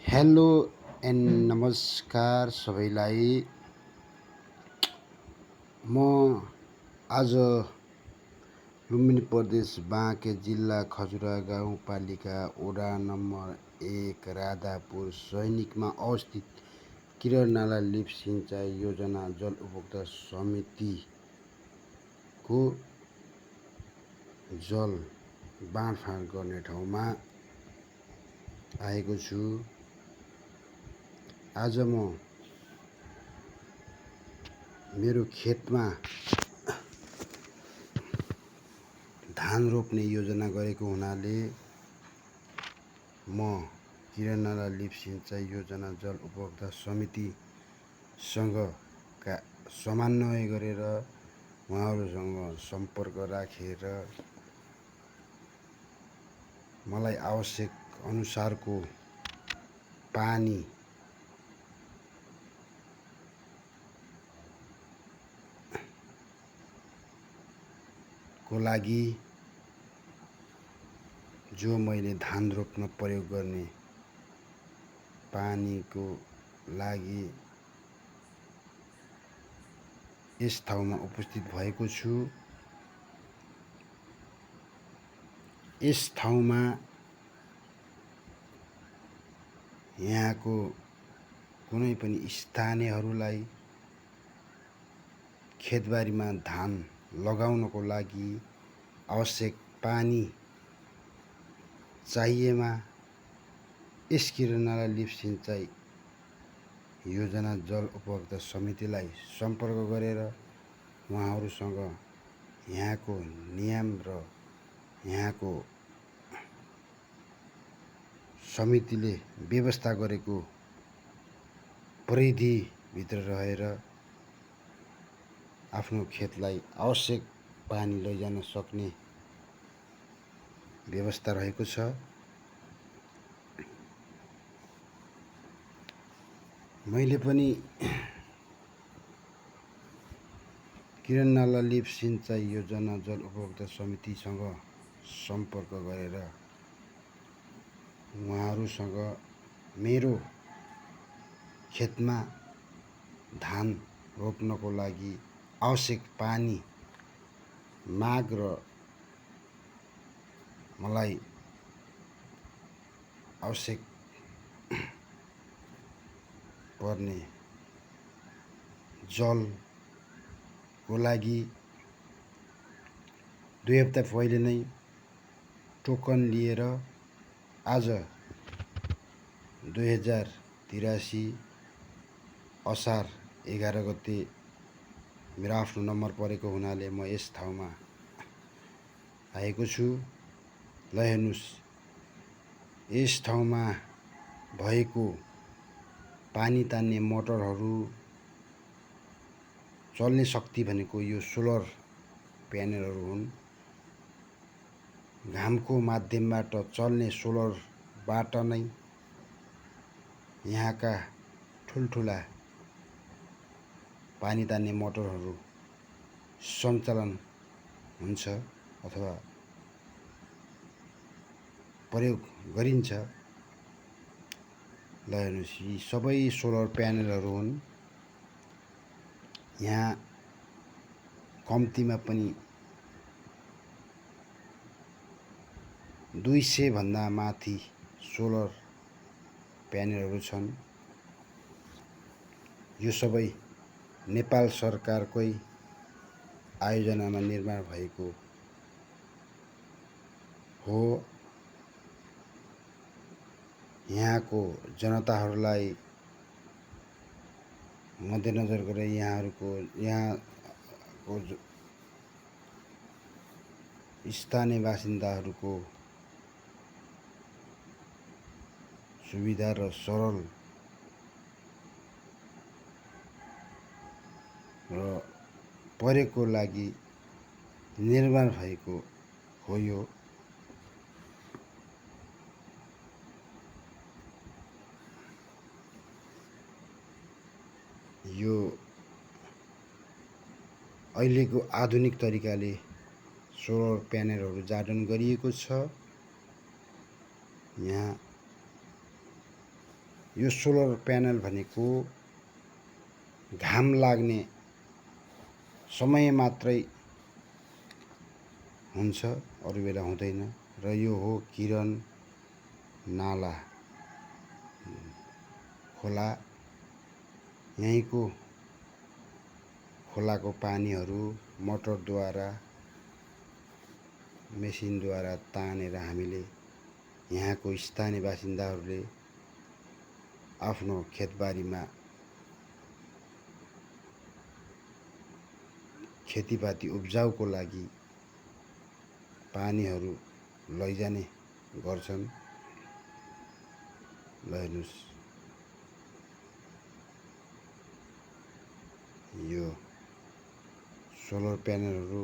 Hello and नमस्कार सबैलाई। म आज लुम्बिनी प्रदेश बाँके जिल्ला खजुरा गाउँपालिका वडा नम्बर 1 राधापुर सैनिकमा अवस्थित किरण नाला लिफ्ट सिँचाइ योजना जल उपभोक्ता समितिको जल बाँडफाँड गर्ने ठाउँमा आएको छु। आज म मेरो खेतमा धान रोप्ने योजना गरेको हुनाले म किरण नाला लिफ्ट सिँचाइ योजना जल उपभोक्ता समितिसँगका समन्वय गरेर उहाँहरूसँग सम्पर्क राखेर मलाई आवश्यक अनुसारको पानी को लागि जो मैले धान रोप्न प्रयोग गर्ने पानीको लागि यस ठाउँमा उपस्थित भएको छु। यस ठाउँमा यहाँको कुनै पनि स्थानीयहरूलाई खेतबारीमा धान लगाउनको लागि आवश्यक पानी चाहिएमा यस किरण नाला लिफ्ट सिँचाइ योजना जल उपभोक्ता समितिलाई सम्पर्क गरेर उहाँहरूसँग यहाँको नियम र यहाँको समितिले व्यवस्था गरेको परिधिभित्र रहेर आफ्नो खेतलाई आवश्यक पानी लैजान सक्ने व्यवस्था रहेको छ। मैले पनि किरण नाला लिफ्ट सिँचाइ योजना जल उपभोक्ता समितिसँग सम्पर्क गरेर उहाँहरूसँग मेरो खेतमा धान रोप्नको लागि आवश्यक पानी माग र मलाई आवश्यक पर्ने जलको लागि 2 हप्ता पहिले नै टोकन लिएर आज 2083 असार 11 गते मेरो आफ्नो नम्बर परेको हुनाले म यस ठाउँमा आएको छु। ल हेर्नुस्, यस ठाउँमा भएको पानी तान्ने मोटरहरू चल्ने शक्ति भनेको यो सोलर प्यानलहरू हुन्। घामको माध्यमबाट चल्ने सोलरबाट नै यहाँका ठुल्ठुला पानी तान्ने मोटरहरू सञ्चालन हुन्छ अथवा प्रयोग गरिन्छ। ल हेर्नुहोस्, यी सबै सोलर प्यानलहरू हुन्। यहाँ कम्तीमा पनि 200 भन्दा माथि सोलर प्यानलहरू छन्। यो सबै नेपाल सरकारकै आयोजनामा निर्माण भएको हो। यहाँको जनताहरूलाई मध्यनजर गरेर यहाँको स्थानीय बासिन्दाहरूको सुविधा र सरल र प्रयोगको लागि निर्माण भएको हो। यो अहिलेको आधुनिक तरिकाले सोलर प्यानलहरू जडान गरिएको छ। यहाँ यो सोलर प्यानल भनेको घाम लाग्ने समय मात्रै हुन्छ, अरू बेला हुँदैन। र यो हो किरण नाला खोला। यहीँको खोलाको पानीहरू मोटरद्वारा मेसिनद्वारा तानेर हामीले यहाँको स्थानीय बासिन्दाहरूले आफ्नो खेतबारीमा खेतीपाती उब्जाउको लागि पानीहरू लैजाने गर्छन्। ल हेर्नुहोस्, यो सोलर प्यानलहरू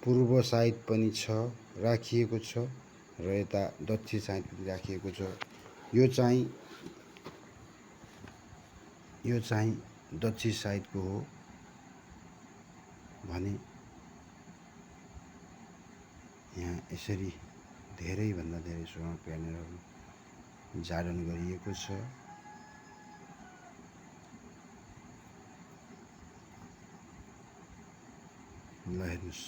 पूर्व साइड पनि छ, राखिएको छ, र यता दक्षिण साइड पनि राखिएको छ। यो चाहिँ दक्षिण साइडको हो भने यहाँ यसरी धेरैभन्दा धेरै सोलर प्यानलहरू जडान गरिएको छ। ल हेर्नुहोस्,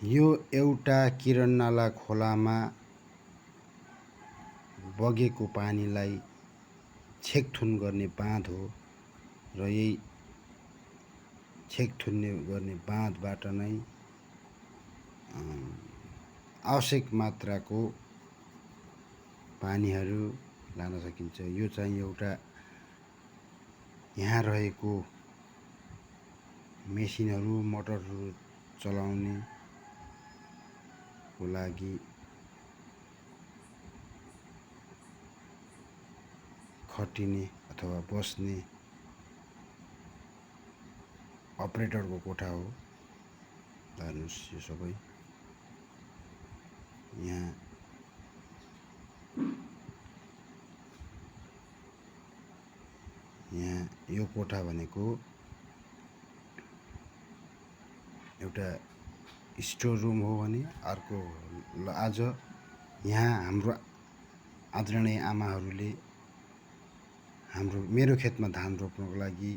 यो एउटा किरणनाला खोलामा बगेको पानीलाई छेकथुन गर्ने बाँध हो, र यही छेकथुन गर्ने बाँधबाट नै आवश्यक मात्राको पानीहरू लान सकिन्छ। यो चाहिँ एउटा यहाँ रहेको मेसिनहरू मोटरहरू चलाउने को लागि खटिने अथवा बस्ने अपरेटरको कोठा हो। हेर्नुहोस्, यो सबै यहाँ यो कोठा भनेको एउटा स्टोर रुम हो भने अर्को आज यहाँ हाम्रो आदरणीय आमाहरूले मेरो खेतमा धान रोप्नको लागि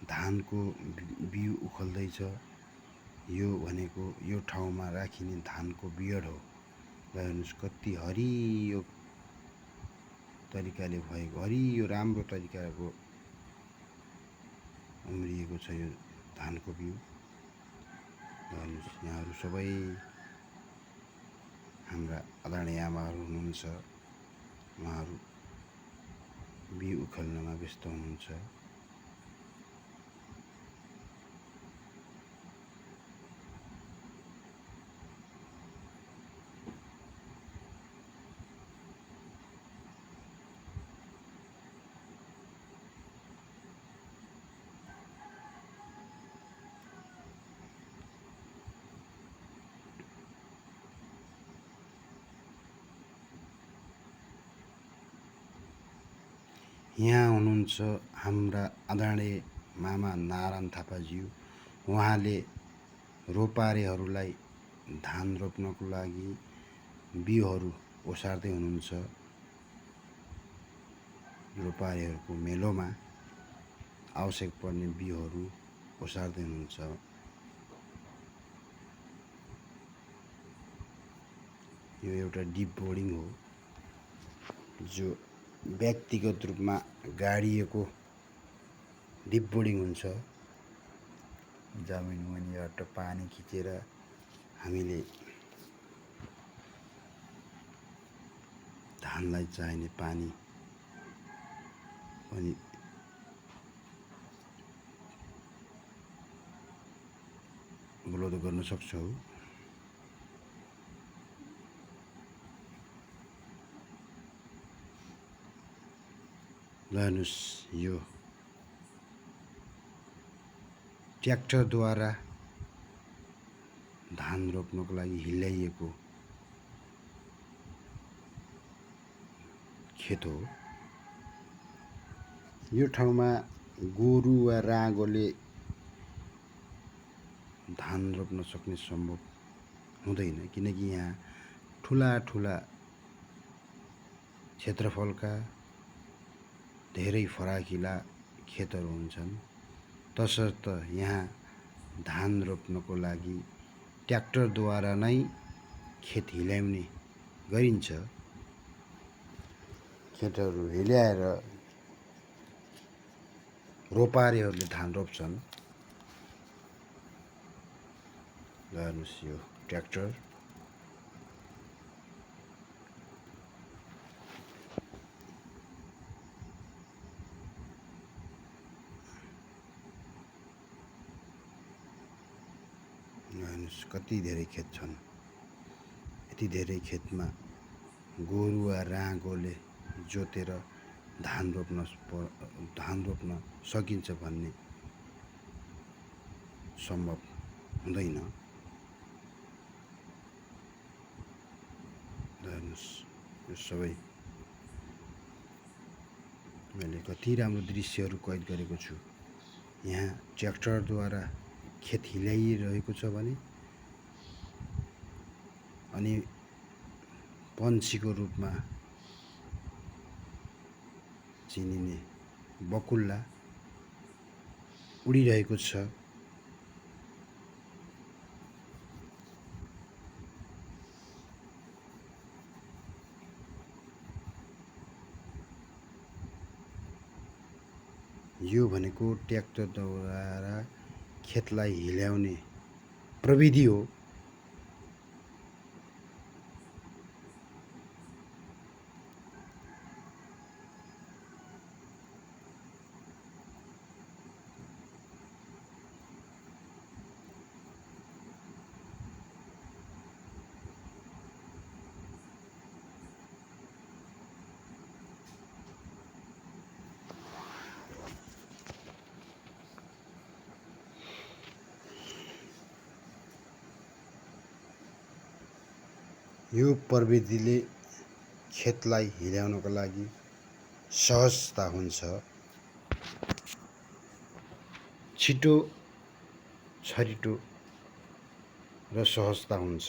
धानको बिउ उखल्दैछ। यो भनेको यो ठाउँमा राखिने धानको बियड हो। र हेर्नुहोस् कति हरियो तरिकाले भएको, हरियो राम्रो तरिकाको उम्रिएको छ यो धानको बिउ। हेर्नुहोस्, यहाँहरू सबै हाम्रा आदरणीय आमाहरू हुनुहुन्छ, उहाँहरू बिउ उखाल्नमा व्यस्त हुनुहुन्छ। यहाँ हुनुहुन्छ हाम्रा आदरणीय मामा नारायण थापाज्यू। उहाँले रोपारेहरूलाई धान रोप्नको लागि बिउहरू ओसार्दै हुनुहुन्छ। रोपारेहरूको मेलोमा आवश्यक पर्ने बिउहरू ओसार्दै हुनुहुन्छ। यो एउटा डिप बोर्डिङ हो, जो व्यक्तिगत रूपमा गाडिएको डिप बोर्डिङ हुन्छ। जमिन मुनिबाट पानी खिचेर हामीले धानलाई चाहिने पानी पनि उपलब्ध गर्न सक्छौँ। ल हेर्नुहोस्, यो ट्र्याक्टरद्वारा धान रोप्नको लागि हिल्याइएको खेत हो। यो ठाउँमा गोरु वा राँगोले धान रोप्न सक्ने सम्भव हुँदैन, किनकि यहाँ ठुला ठुला क्षेत्रफलका धेरै फराकिला खेतहरू हुन्छन्। तसर्थ यहाँ धान रोप्नको लागि ट्र्याक्टरद्वारा नै खेत हिल्याउने गरिन्छ। खेतहरू हिल्याएर रोपारेहरूले धान रोप्छन्। हेर्नुहोस् यो ट्र्याक्टर। हेर्नुहोस् कति धेरै खेत छन्। यति धेरै खेतमा गोरु वा राँगोले जोतेर धान रोप्न सकिन्छ भन्ने सम्भव हुँदैन। हेर्नुहोस् यो सबै मैले कति राम्रो दृश्यहरू कैद गरेको छु। यहाँ ट्र्याक्टरद्वारा खेत हिल्याइरहेको छ भने अनि पन्छीको रूपमा चिनिने बकुल्ला उडिरहेको छ। यो भनेको ट्र्याक्टरद्वारा खेतलाई हिल्याउने प्रविधि हो। यो प्रविधिले खेतलाई हिल्याउनको लागि सहजता हुन्छ, छिटो छरिटो र सहजता हुन्छ।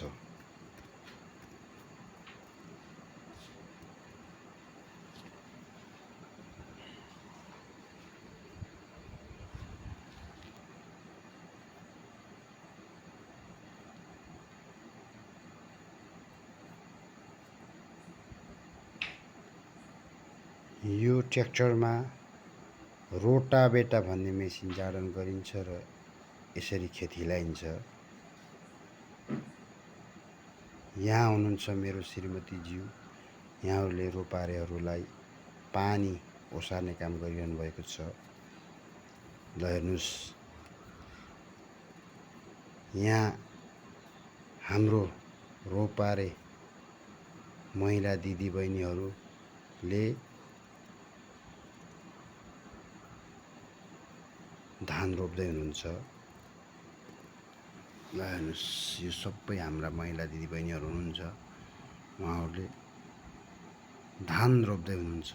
यो ट्र्याक्टरमा रोटावेटा भन्ने मेसिन जाडन गरिन्छ र यसरी खेत हिल्याइन्छ। यहाँ हुनुहुन्छ मेरो श्रीमतीज्यू। यहाँहरूले रोपारेहरूलाई पानी ओसार्ने काम गरिरहनु भएको छ। ल हेर्नुहोस्, यहाँ हाम्रो रोपारे महिला दिदीबहिनीहरूले धान रोप्दै हुनुहुन्छ। ल हेर्नुहोस्, यो सबै हाम्रा महिला दिदीबहिनीहरू हुनुहुन्छ। उहाँहरूले धान रोप्दै हुनुहुन्छ।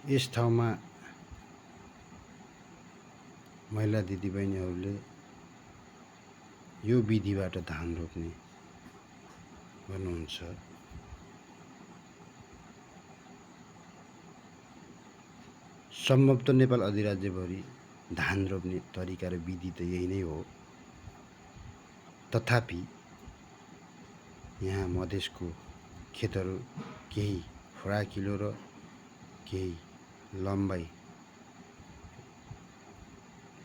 यस ठाउँमा महिला दिदीबहिनीहरूले यो विधिबाट धान रोप्ने गर्नुहुन्छ। सम्भवतः नेपाल अधिराज्यभरि धान रोप्ने तरिका र विधि त यही नै हो। तथापि यहाँ मधेसको खेतहरू केही फराकिलो र केही लम्बाइ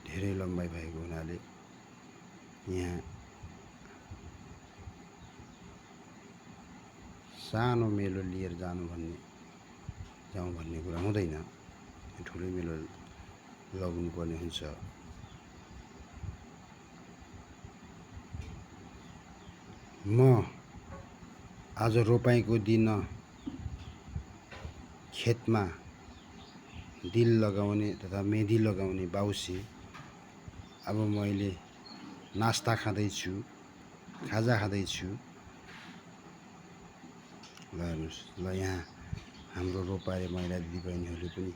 धेरै लम्बाइ भएको हुनाले यहाँ सानो मेलो लिएर जाउँ भन्ने कुरा हुँदैन, ठुलै मेलो लगाउनुपर्ने हुन्छ। म आज रोपाइँको दिन खेतमा दिल लगाउने तथा मेहन्दी लगाउने बाउसे अब मैले नास्ता खाँदैछु, खाजा खाँदैछु। ल हेर्नुहोस्, ल यहाँ हाम्रो रोपारे महिला दिदीबहिनीहरूले पनि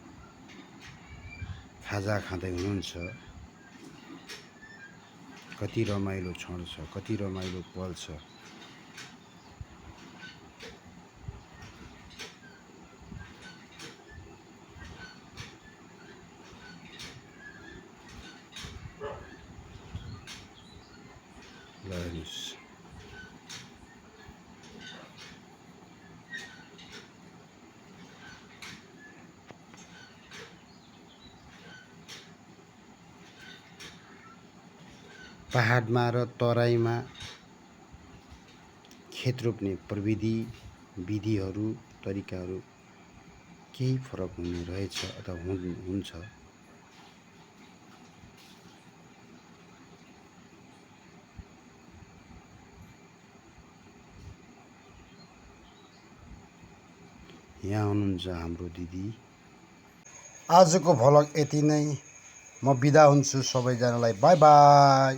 खाजा खाँदै हुनुहुन्छ। कति रमाइलो क्षण छ, कति रमाइलो पल छ। ल हेर्नुहोस्, पहाडमा र तराईमा खेत रोप्ने प्रविधि, विधिहरू, तरिकाहरू केही फरक हुने रहेछ अथवा हुन्छ। यहाँ हुनुहुन्छ हाम्रो दिदी। आजको भ्लग यति नै। म बिदा हुन्छु सबैजनालाई। By by.